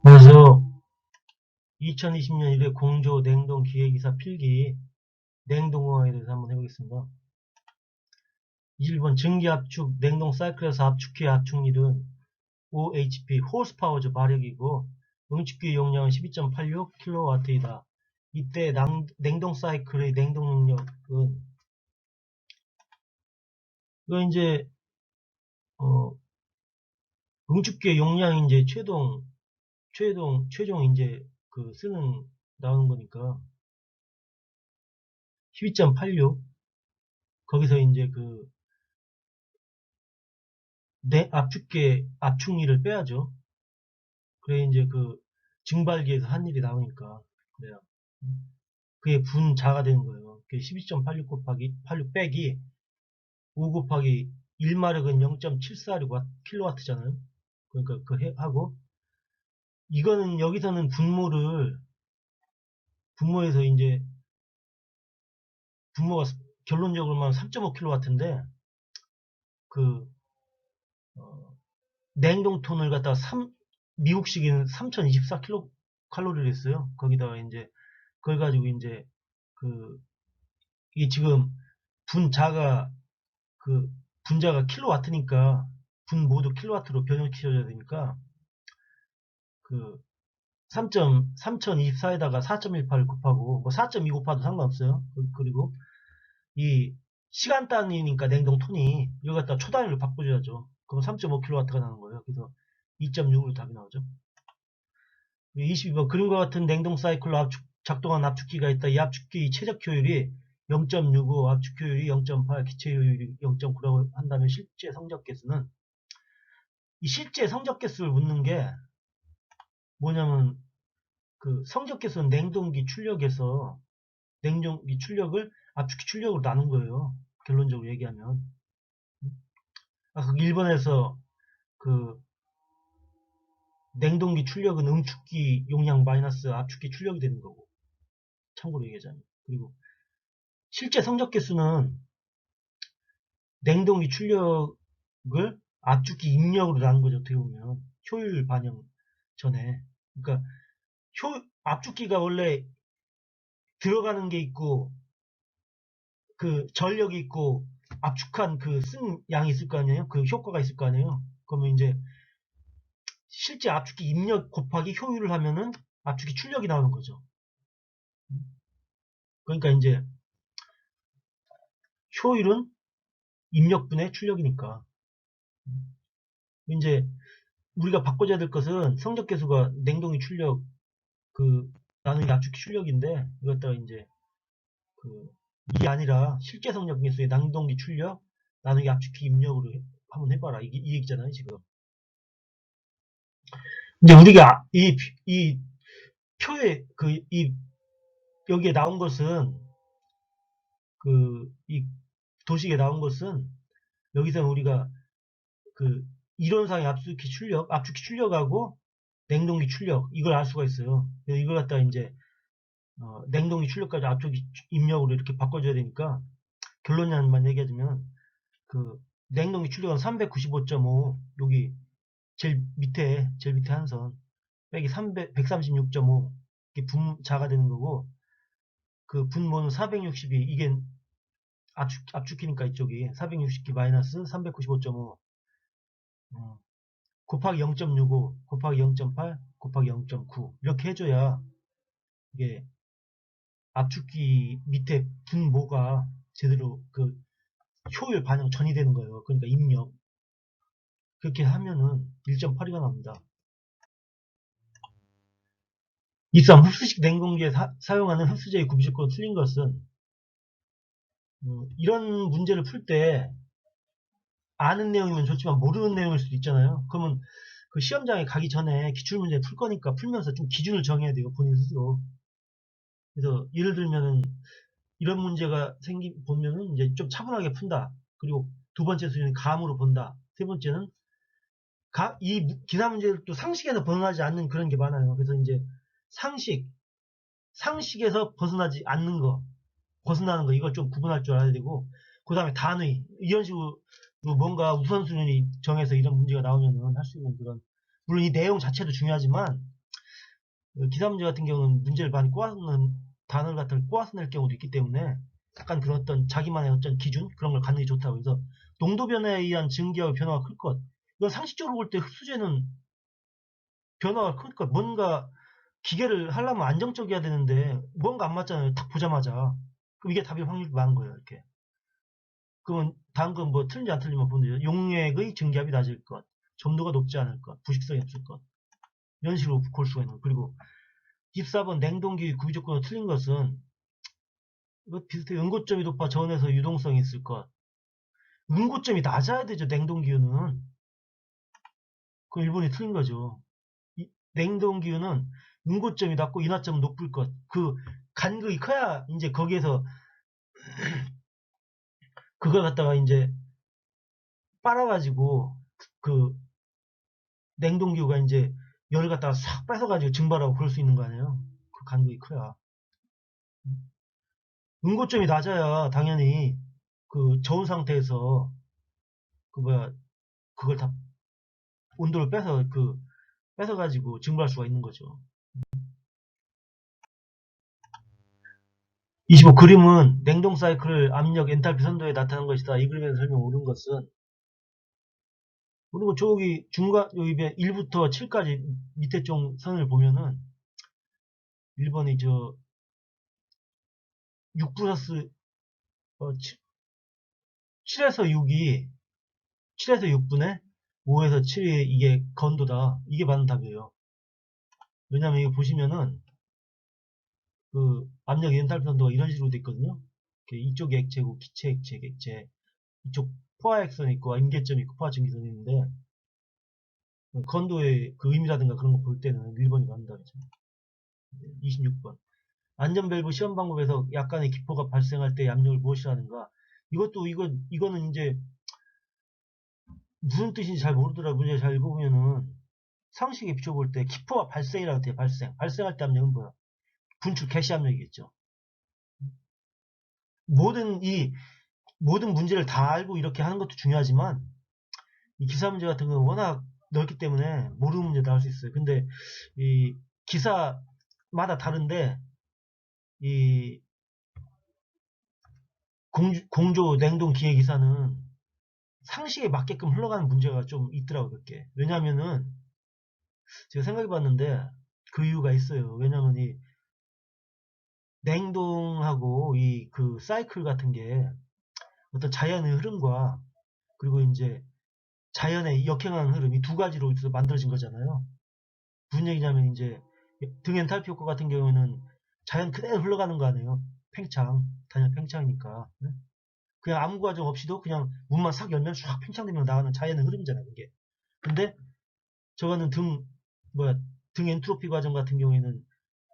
그래서 2020년 1회 공조 냉동 기획이사 필기 냉동공학에 대해서 한번 해보겠습니다. 21번 증기압축 냉동 사이클에서 압축기의 압축률은 OHP 호스파워즈 마력이고 응축기의 용량은 12.86kW이다. 이때 냉동 사이클의 냉동 능력은 이거 이제 응축기의 용량이 이제 최종 이제 그 쓰는 나오는 거니까 12.86 거기서 이제 그 압축계 압축률을 빼야죠. 그래 이제 그 증발기에서 한 일이 나오니까 그래요. 그게 분자가 되는 거예요. 그게 12.86 곱하기 86 빼기 5 곱하기 1마력은 0.746kW잖아요. 그러니까 그 하고 이거는 여기서는 분모에서 이제 분모가 결론적으로만 3.5kW인데 그 냉동톤을 갖다가 미국식인 3024kcal를 했어요. 거기다가 이제 그걸 가지고 이제 이게 지금 분자가 킬로와트니까 분 모두 킬로와트로 변형시켜줘야 되니까 3024에다가 4.18 곱하고 뭐 4.2 곱하도 상관없어요. 그리고 이 시간 단위니까 냉동톤이 이거 갖다 초 단위로 바꿔줘야죠. 그럼 3.5kW가 나오는 거예요. 그래서 2.6으로 답이 나오죠. 22번 그림과 같은 냉동 사이클로 작동한 압축기가 있다. 이 압축기 최적 효율이 0.65, 압축 효율이 0.8, 기체 효율이 0.9라고 한다면 실제 성적 개수는 이 실제 성적 개수를 묻는 게 뭐냐면 그 성적 개수는 냉동기 출력에서 냉동기 출력을 압축기 출력으로 나눈 거예요. 결론적으로 얘기하면 아까 1번에서 그 냉동기 출력은 응축기 용량 마이너스 압축기 출력이 되는 거고 참고로 얘기하자면 그리고 실제 성적 개수는 냉동기 출력을 압축기 입력으로 나눈 거죠. 어떻게 보면 효율 반영 전에 그러니까 압축기가 원래 들어가는 게 있고 그 전력이 있고 압축한 그 쓴 양이 있을 거 아니에요. 그 효과가 있을 거 아니에요. 그러면 이제 실제 압축기 입력 곱하기 효율을 하면은 압축기 출력이 나오는 거죠. 그러니까 이제 효율은 입력분의 출력이니까 이제 우리가 바꿔줘야 될 것은 성적 계수가 냉동기 출력 나누기 압축기 출력인데 이것다가 이제 이게 아니라 실제 성적 계수의 냉동기 출력 나누기 압축기 입력으로 한번 해봐라 이 얘기잖아요 지금. 근데 우리가 이 표에 여기에 나온 것은 이 도식에 나온 것은 여기서 우리가 이론상의 압축기 출력하고 냉동기 출력 이걸 알 수가 있어요. 이걸 갖다 이제 냉동기 출력까지 압축기 입력으로 이렇게 바꿔줘야 되니까 결론만 얘기하자면 냉동기 출력은 395.5 여기 제일 밑에 한선 빼기 136.5 이게 분자가 되는 거고 분모는 462 이게 압축기니까 이쪽이 460기 마이너스 395.5 곱하기 0.65 곱하기 0.8 곱하기 0.9 이렇게 해줘야 이게 압축기 밑에 분모가 제대로 효율 반영 전이 되는 거예요. 그러니까 입력 그렇게 하면은 1.82가 나옵니다. 23. 흡수식 냉동기에 사용하는 흡수제의 구비조건이 틀린 것은 이런 문제를 풀 때 아는 내용이면 좋지만 모르는 내용일 수도 있잖아요. 그러면 그 시험장에 가기 전에 기출문제 풀 거니까 풀면서 좀 기준을 정해야 돼요. 본인 스스로. 그래서 예를 들면은 이런 문제가 보면은 이제 좀 차분하게 푼다. 그리고 두 번째 수준은 감으로 본다. 세 번째는 이 기사 문제를 또 상식에서 벗어나지 않는 그런 게 많아요. 그래서 이제 상식에서 벗어나지 않는 거, 벗어나는 거, 이걸 좀 구분할 줄 알아야 되고, 그 다음에 단의, 이런 식으로 뭔가 우선순위 정해서 이런 문제가 나오면은 할 수 있는 그런, 물론 이 내용 자체도 중요하지만, 기사 문제 같은 경우는 문제를 많이 꼬아는 단어를 갖다 꼬아서 낼 경우도 있기 때문에 약간 그런 어떤 자기만의 어떤 기준 그런 걸 갖는 게 좋다고 해서 농도 변화에 의한 증기하고 변화가 클 것. 이건 상식적으로 볼 때 흡수제는 변화가 클 것. 뭔가 기계를 하려면 안정적이어야 되는데 뭔가 안 맞잖아요. 딱 보자마자. 그럼 이게 답일 확률이 많은 거예요. 이렇게. 그러면 다음 건 뭐 틀린지 안 틀리면 보면 돼요. 용액의 증기압이 낮을 것. 점도가 높지 않을 것. 부식성이 없을 것. 이런 식으로 골 수가 있는 거예요. 그리고 24번 냉동기 구비 조건으로 틀린 것은 이거 비슷해. 응고점이 높아 저온에서 유동성이 있을 것. 응고점이 낮아야 되죠. 냉동기유는. 그 일본이 틀린 거죠. 냉동기유는 응고점이 낮고 인하점은 높을 것. 그 간극이 커야 이제 거기에서 그걸 갖다가 이제 빨아가지고 그 냉동기유가 이제 열을 갖다가 싹 뺏어가지고 증발하고 그럴 수 있는 거 아니에요. 그 간극이 커야. 응고점이 낮아야 당연히 그 저온 상태에서 그 뭐야 그걸 다 온도를 뺏어가지고 증발할 수가 있는 거죠. 25 그림은 냉동 사이클 압력 엔탈피 선도에 나타난 것이다. 이 그림에서 설명 옳은 것은 그리고 저기 중간 여기 1부터 7까지 밑에 쪽 선을 보면은 1번이 저 6 플러스 7에서 6이 7에서 6분의 5에서 7이 이게 건도다. 이게 맞는 답이에요. 왜냐면 이거 보시면은 그 압력 엔탈피 선도가 이런 식으로 돼 있거든요. 이쪽이 액체고 기체 액체 이쪽 포화액선이 있고 임계점이 있고 포화증기선이 있는데 건도의 그 의미라든가 그런 거 볼 때는 1번이 맞는다 그죠. 26번. 안전밸브 시험 방법에서 약간의 기포가 발생할 때 압력을 무엇이라는가. 이거는 이제 무슨 뜻인지 잘 모르더라고요. 문제 잘 읽어보면은 상식에 비춰볼 때 기포가 발생이라고 돼요. 발생할 때 압력은 뭐야? 분출 개시 압력이겠죠. 모든 문제를 다 알고 이렇게 하는 것도 중요하지만 이 기사 문제 같은 건 워낙 넓기 때문에 모르는 문제도 할 수 있어요. 근데 이 기사마다 다른데 이 공조 냉동 기계 기사는 상식에 맞게끔 흘러가는 문제가 좀 있더라고요. 몇 개. 왜냐면은 제가 생각해 봤는데 그 이유가 있어요. 왜냐면 이 냉동하고 이 그 사이클 같은 게 어떤 자연의 흐름과 그리고 이제 자연의 역행하는 흐름 이 두 가지로 있어서 만들어진 거잖아요. 무슨 얘기냐면 이제 등 엔탈피 효과 같은 경우에는 자연 그대로 흘러가는 거 아니에요. 단연 팽창이니까. 네? 그냥 아무 과정 없이도 그냥 문만 싹 열면 쫙 팽창되면 나가는 자연의 흐름이잖아요. 그게. 근데 저거는 등 엔트로피 과정 같은 경우에는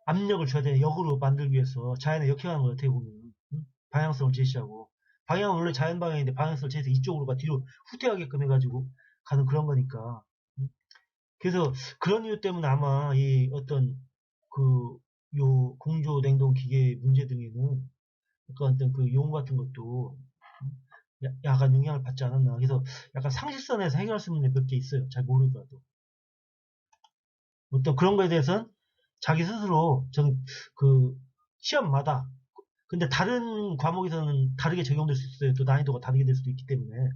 압력을 줘야 되는 역으로 만들기 위해서 자연의 역행하는 거 어떻게 보면 방향성을 제시하고 방향은 원래 자연 방향인데 방향성을 제시해서 이쪽으로 뒤로 후퇴하게끔 해가지고 가는 그런 거니까. 그래서 그런 이유 때문에 아마 이 어떤 그 요 공조 냉동 기계 문제 등에는 약간 어떤 그 용어 같은 것도 약간 영향을 받지 않았나. 그래서 약간 상식선에서 해결할 수 있는 몇 개 있어요. 잘 모르더라도. 어떤 그런 거에 대해서는 자기 스스로 그 시험마다 근데 다른 과목에서는 다르게 적용될 수 있어요. 또 난이도가 다르게 될 수도 있기 때문에.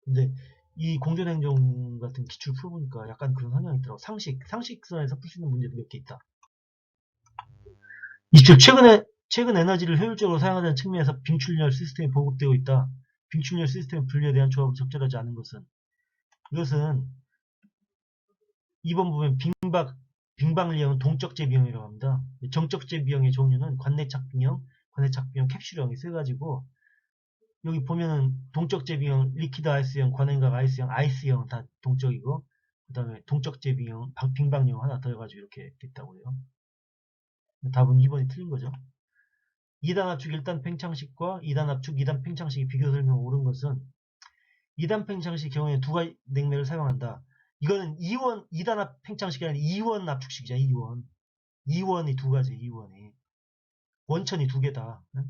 근데 이 공조냉동 같은 기출 풀어보니까 약간 그런 성향이 있더라고. 상식선에서 풀 수 있는 문제도 몇 개 있다. 27. 최근 에너지를 효율적으로 사용하는 측면에서 빙출열 시스템이 보급되고 있다. 빙출열 시스템 분류에 대한 조합은 적절하지 않은 것은 이것은 2번 보면 빙방리형은 동적재 비형이라고 합니다. 정적재 비형의 종류는 관내착 비형, 캡슐형이 세 가지고 여기 보면은 동적재 비형, 리퀴드 아이스형, 관행각 아이스형 다 동적이고 그 다음에 동적재 비형, 빙방리형 하나 더 해가지고 이렇게 됐다고요. 답은 2번이 틀린 거죠. 2단 압축 1단 팽창식과 2단 압축 2단 팽창식이 비교 설명 옳은 것은 2단 팽창식 경우에 두 가지 냉매를 사용한다. 이거는 2단 팽창식이 아니라 2원 압축식이잖아. 2원이 두 가지. 2원이 원천이 두 개다. 네?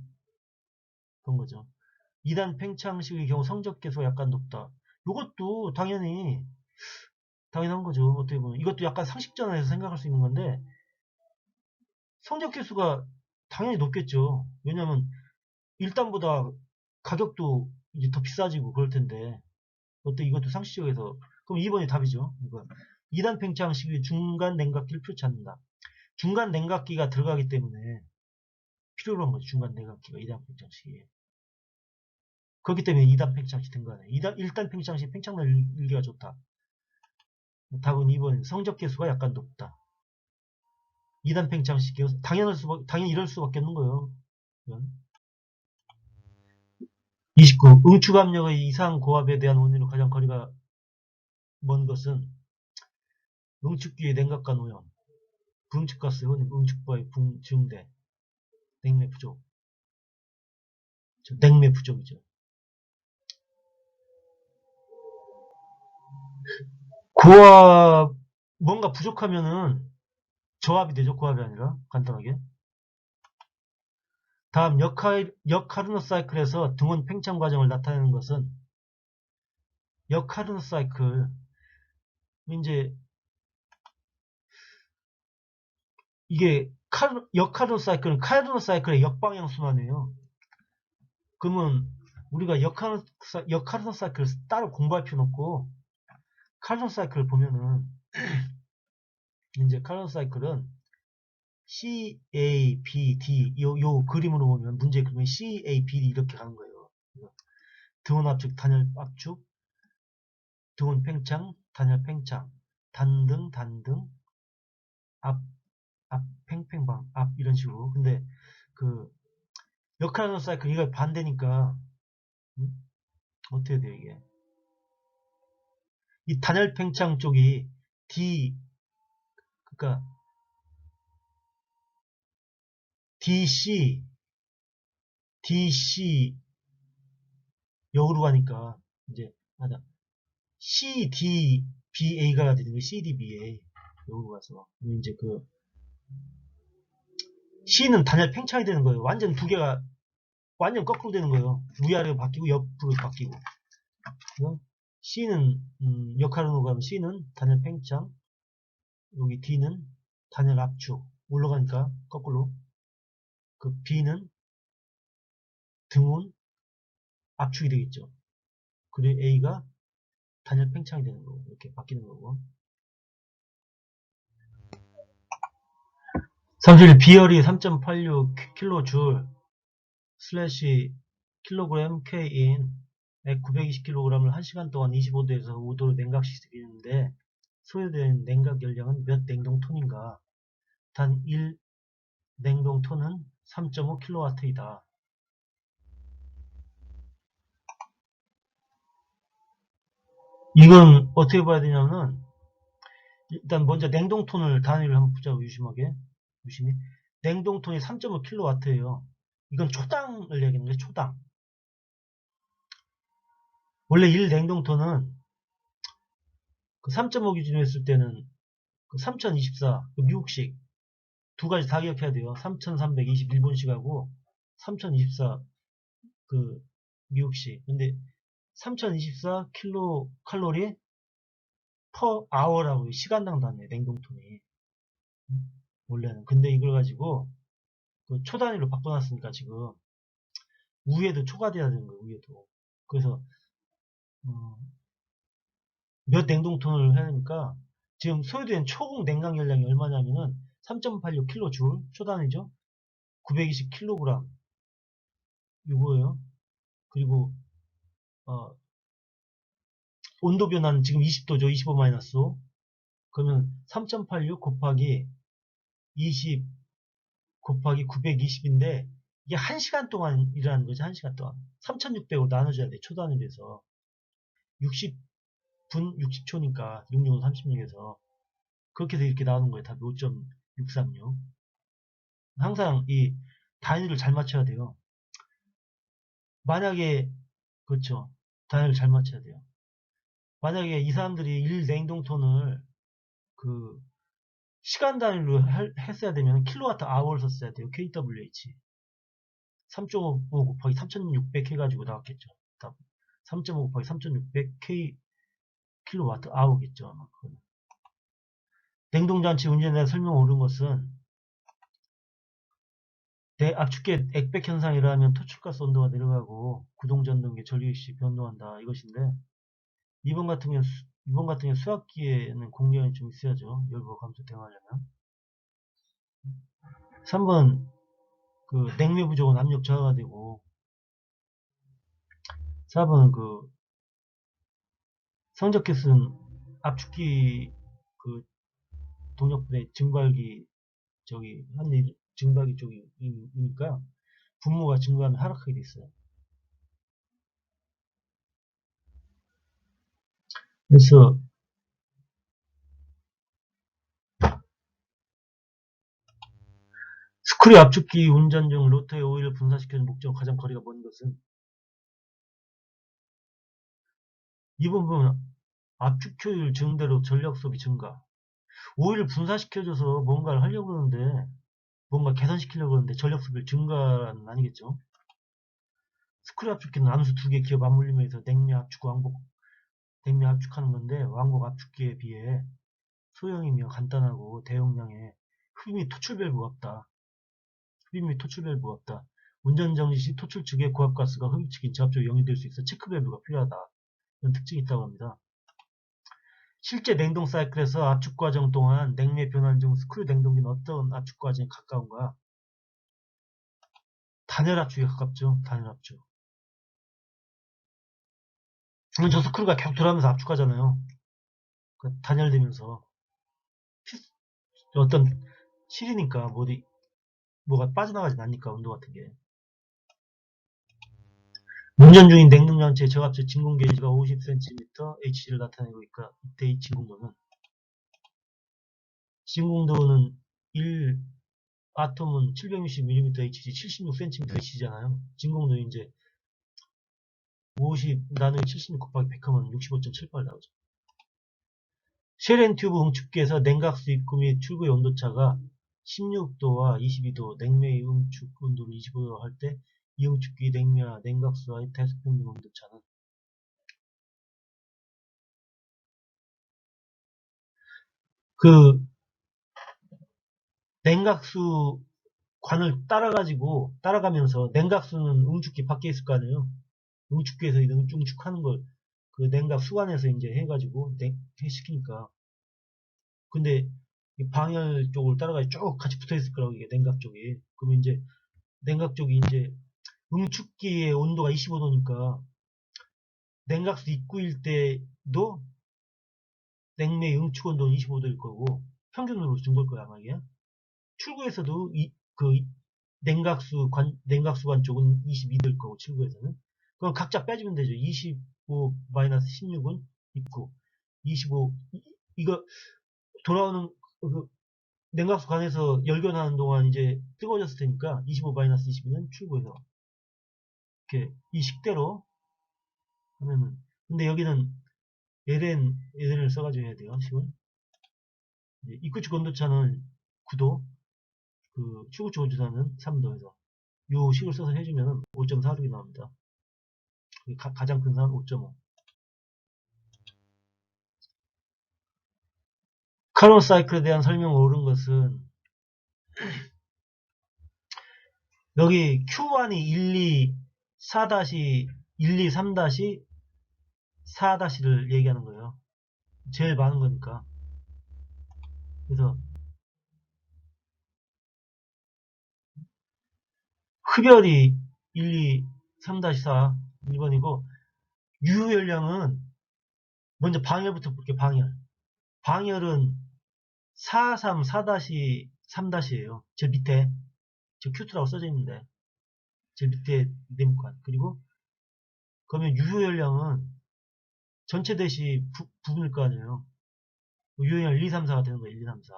그런 거죠. 2단 팽창식의 경우 성적 계수가 약간 높다. 이것도 당연한 거죠. 어떻게 보면 이것도 약간 상식전에서 생각할 수 있는 건데 성적 개수가 당연히 높겠죠. 왜냐면 1단보다 가격도 이제 더 비싸지고 그럴 텐데. 어때 이것도 상식적에서 그럼 2번이 답이죠. 이거 2단 팽창 시기 중간 냉각기를 표시한다. 중간 냉각기가 들어가기 때문에 필요로 한 거죠. 중간 냉각기가 2단 팽창 시기에. 그렇기 때문에 2단 팽창시 된 거네. 1단 팽창시 팽창날 일기가 좋다. 답은 2번 성적 개수가 약간 높다. 2단 팽창시 당연히 이럴 수밖에 없는 거예요. 이건. 29. 응축 압력의 이상 고압에 대한 원인으로 가장 거리가 먼 것은 응축기의 냉각관 오염, 분축가스 혼입, 응축부의 증대, 냉매 부족. 냉매 부족이죠. 고압 뭔가 부족하면은 저압이 되죠. 고압이 아니라 간단하게. 다음 역하르노 사이클에서 등원 팽창 과정을 나타내는 것은 역하르노 사이클 이제 이게 역하르노 사이클은 카르노 사이클의 역방향 순환이에요. 그러면 우리가 역하르노 사이클을 따로 공부할 필요는 없고 카르노 사이클을 보면은 이제 카르노 사이클은 CABD 요 그림으로 보면 문제 그림이 CABD 이렇게 가는 거예요. 등원 압축, 단열 압축, 등원 팽창, 단열 팽창, 단등, 앞, 팽팽방, 앞 이런 식으로. 근데 그 역할하는 사이클 이거 반대니까 어떻게 돼요 이게? 이 단열 팽창 쪽이 D 그러니까 DC 역으로 가니까 이제 맞아 CDBA가 되는 거예요. CDBA 역으로 가서 이제 그 C는 단열 팽창이 되는 거예요. 완전 두 개가 완전 거꾸로 되는 거예요. 위아래로 바뀌고 옆으로 바뀌고. C는 역할로 가면 C는 단열 팽창, 여기 D는 단열 압축 올라가니까 거꾸로. 그 B는 등온 압축이 되겠죠. 그리고 A가 단열 팽창이 되는 거고 이렇게 바뀌는 거고. 31 비열이 3.86 킬로줄 슬래시 킬로그램 K인 920kg을 1시간 동안 25도에서 5도로 냉각시키는데 소요된 냉각 열량은 몇 냉동톤인가? 단 1 냉동톤은 3.5kW이다. 이건 어떻게 봐야 되냐면 일단 먼저 냉동톤을 단위를 한번 보자고 유심히. 냉동톤이 3.5kW예요. 이건 초당을 얘기하는 거예요. 초당. 원래 1 냉동톤은 그 3.5 기준으로 했을 때는 그 3024, 그 미국식 두 가지 다 기억해야 돼요. 3320 일본식하고 3024 그 미국식. 근데 3024 킬로 칼로리 퍼 아워라고 시간당 단위에 냉동톤이 원래는. 근데 이걸 가지고 그 초 단위로 바꿔놨으니까 지금 위에도 초과돼야 되는 거예요. 위에도. 그래서 몇 냉동톤을 해야 되니까 지금 소요된 총 냉각 열량이 얼마냐면은 3.86kJ 초 단위죠. 920kg 이거예요. 그리고 온도 변화는 지금 20도죠. 25 마이너스 5. 그러면 3.86 곱하기 20 곱하기 920인데 이게 1시간 동안 일하는 거죠. 1시간 동안. 3600으로 나눠줘야 돼. 초단위로 해서. 60분 60초니까 66은 36에서 그렇게 해서 이렇게 나오는 거예요. 답이 5.636. 항상 이 단위를 잘 맞춰야 돼요. 만약에 그렇죠. 단위를 잘 맞춰야 돼요. 만약에 이 사람들이 1 냉동톤을 그 시간 단위로 했어야 되면 킬로와트 아워를 썼어야 돼요. kWh. 3.5 곱하기 3600 해가지고 나왔겠죠. 3.5 곱하기 3600 K 킬로와트 아워겠죠. 아마 냉동장치 운전에 대한 설명 옳은 것은 압축계 액백 현상이라면 토출가스 온도가 내려가고 구동전등기 전류시 변동한다 이것인데 이번 같은 경우 수학기에는 공면이 좀 있어야죠. 열부 감소 대응하려면. 3번 그 냉매 부족은 압력 저하가 되고 4번 그 성적계수는 압축기 그 동력분의 증발기 저기 한일 증발기 쪽이니까 분모가 증가하면 하락하게 돼 있어요. 그래서 스크류 압축기 운전 중 로터의 오일을 분사시키는 목적으로 가장 거리가 먼 것은 이 부분은 압축 효율 증대로 전력 소비 증가. 오일을 분사시켜줘서 뭔가를 하려고 그러는데 뭔가 개선시키려고 그러는데 전력 소비 증가는 아니겠죠. 스크류 압축기는 암수 두 개 기어 맞물리면서 냉매 압축, 왕복 냉매 압축하는 건데 왕복 압축기에 비해 소형이며 간단하고 대용량에 흡입 및 토출 밸브가 없다. 흡입 및 토출 밸브가 없다. 운전 정지 시 토출 측에 고압가스가 흡입 측인 제압적으로 용이될 수 있어 체크 밸브가 필요하다. 이런 특징이 있다고 합니다. 실제 냉동 사이클에서 압축 과정 동안 냉매 변환 중 스크류 냉동기는 어떤 압축 과정에 가까운가? 단열 압축에 가깝죠. 단열 압축. 저 스크류가 계속 돌아가면서 압축하잖아요. 단열되면서 어떤 실이니까 뭐가 빠져나가진 않으니까 온도 같은 게. 운전 중인 냉동장치의 저압적 진공 게이지가 50cm Hg를 나타내고 있고 이때의 진공도는 1 아톰은 760mm Hg, 76cm Hg잖아요. 진공도는 이제 50 나누기 76 곱하기 100 하면 65.78 나오죠. 쉘앤 튜브 응축기에서 냉각수 입구 및 출구의 온도차가 16도와 22도, 냉매의 응축 온도를 25도로 할 때 이 응축기 냉매와 냉각수와의 대수평균 온도차는 그 냉각수 관을 따라가면서 냉각수는 응축기 밖에 있을 거 아니에요. 응축기에서 응축하는 걸 그 냉각 수관에서 이제 해가지고 시키니까. 근데 이 방열 쪽을 따라가 쭉 같이 붙어 있을 거라고 이게 냉각 쪽이. 그러면 이제 냉각 쪽이 이제 응축기의 온도가 25도니까 냉각수 입구일 때도 냉매 응축 온도는 25도일 거고 평균으로 준 걸 거야 아마 이게. 출구에서도 그 냉각수관 쪽은 22도일 거고 출구에서는. 그럼 각자 빼주면 되죠. 25-16은 입구, 25 이거 돌아오는 그 냉각수관에서 열견하는 동안 이제 뜨거워졌을 테니까 25-22는 출구에서 이렇게 이 식대로 하면은. 근데 여기는 LN을 써가지고 해야 돼요. 식을. 입구 쪽 온도차는 9도, 그 출구 쪽 온도차는 3도에서 요 식을 써서 해주면 5.46이 나옵니다. 가장 큰 산 5.5. 카론 사이클에 대한 설명을 옳은 것은 여기 Q1이 1, 2, 4 1, 2, 3 4를 얘기하는 거예요. 제일 많은 거니까. 그래서 흡열이 1, 2, 3-4 1번이고 유효열량은 먼저 방열부터 볼게요. 방열은 4, 3, 4-3-이에요. 제일 밑에 저 Q2라고 써져 있는데 제일 밑에 네모칸. 그리고 그러면 유효열량은 전체 대시 부분일 거 아니에요. 유효열량 1, 2, 3, 4가 되는 거예요. 1, 2, 3, 4.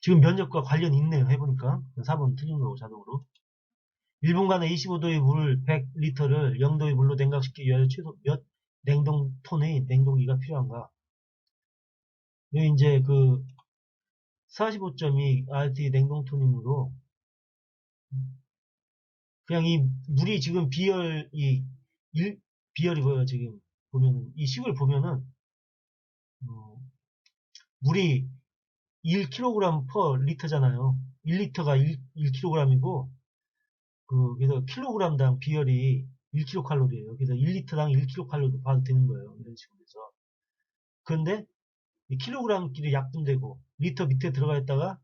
지금 면적과 관련이 있네요. 해보니까 4번 틀린 거고 자동으로. 1분간에 25도의 물 100리터를 0도의 물로 냉각시키기 위하여 최소 몇 냉동톤의 냉동기가 필요한가? 여기 이제 그 45.2 RT 냉동톤이므로 그냥 이 물이 지금 비열이 보여요. 지금 보면은 이 식을 보면은 어, 물이 1kg per 리터잖아요. 1리터가 1kg이고, 그래서 킬로그램당 비열이 1kcal예요. 그래서 1리터당 1kcal도 봐도 되는 거예요. 이런 식으로 해서. 그런데 이 킬로그램끼리 약분되고, 리터 밑에 들어가 있다가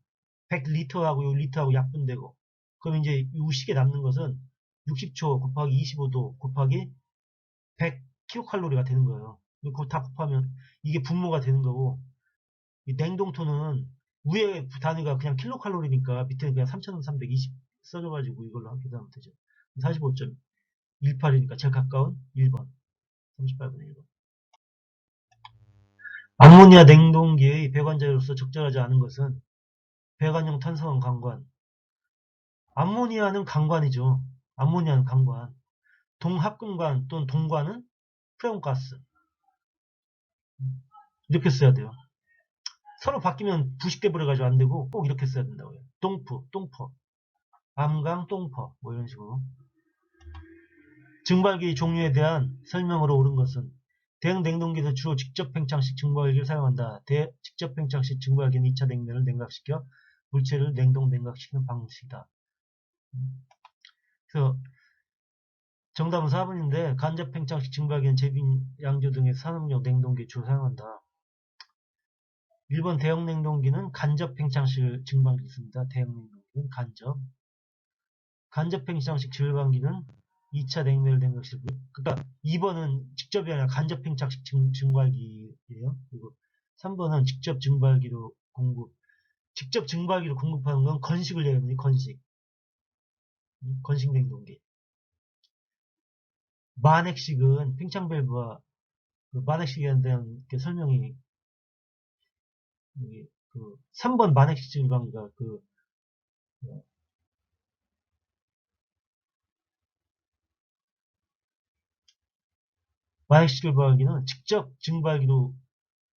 100리터하고 6리터하고 약분되고, 그럼 이제 이 식에 남는 것은 60초 곱하기 25도 곱하기 100kcal가 되는 거예요. 그거 다 곱하면 이게 분모가 되는 거고, 이 냉동토는 위에 단위가 그냥 킬로칼로리니까 밑에는 그냥 3320 써줘가지고 이걸로 함께 하면 되죠. 45.18이니까 제일 가까운 1번. 38분의 1번. 암모니아 냉동기의 배관자로서 적절하지 않은 것은 배관용 탄성은 강관. 암모니아는 강관이죠. 암모니아는 강관. 동합금관 또는 동관은 프레온가스. 이렇게 써야 돼요. 서로 바뀌면 부식돼 버려가지고 안 되고 꼭 이렇게 써야 된다고요. 똥프, 똥퍼, 암강, 똥퍼 뭐 이런 식으로. 증발기 종류에 대한 설명으로 옳은 것은 대형 냉동기에서 주로 직접 팽창식 증발기를 사용한다. 직접 팽창식 증발기는 2차 냉면을 냉각시켜 물체를 냉각시키는 방식이다. 그래서 정답은 4번인데 간접 팽창식 증발기는 제빈, 양조 등의 산업용 냉동기에 주로 사용한다. 1번 대형 냉동기는 간접 팽창식 증발기를 씁니다. 대형 냉동기는 간접 팽창식 증발기는 2차 냉면을 냉각시키고, 그러니까 2번은 직접이 아니라 간접 팽창식 증발기예요. 그리고 3번은 직접 증발기로 공급하는 건 건식을 얘기하는 건식 냉동기. 만액식은 팽창밸브와 만액식에 대한 설명이, 3번 만액식 증발기가 만액식 증발기는 직접 증발기로,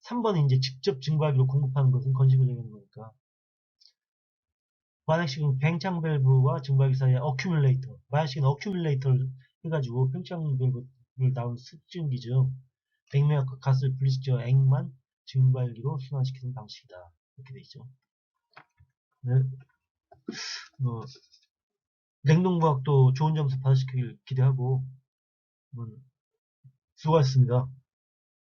3번은 이제 직접 증발기로 공급하는 것은 건식을 얘기하는 거니까. 만액식은 팽창밸브와 증발기 사이에 어큐뮬레이터. 만액식은 어큐뮬레이터를 해가지고 팽창밸브를 나온 습증기죠. 냉면과 가스를 분리시켜 액만 증발기로 순환시키는 방식이다. 이렇게 돼 있죠. 네. 냉동과학도 좋은 점수 받으시길 기대하고, 수고하셨습니다.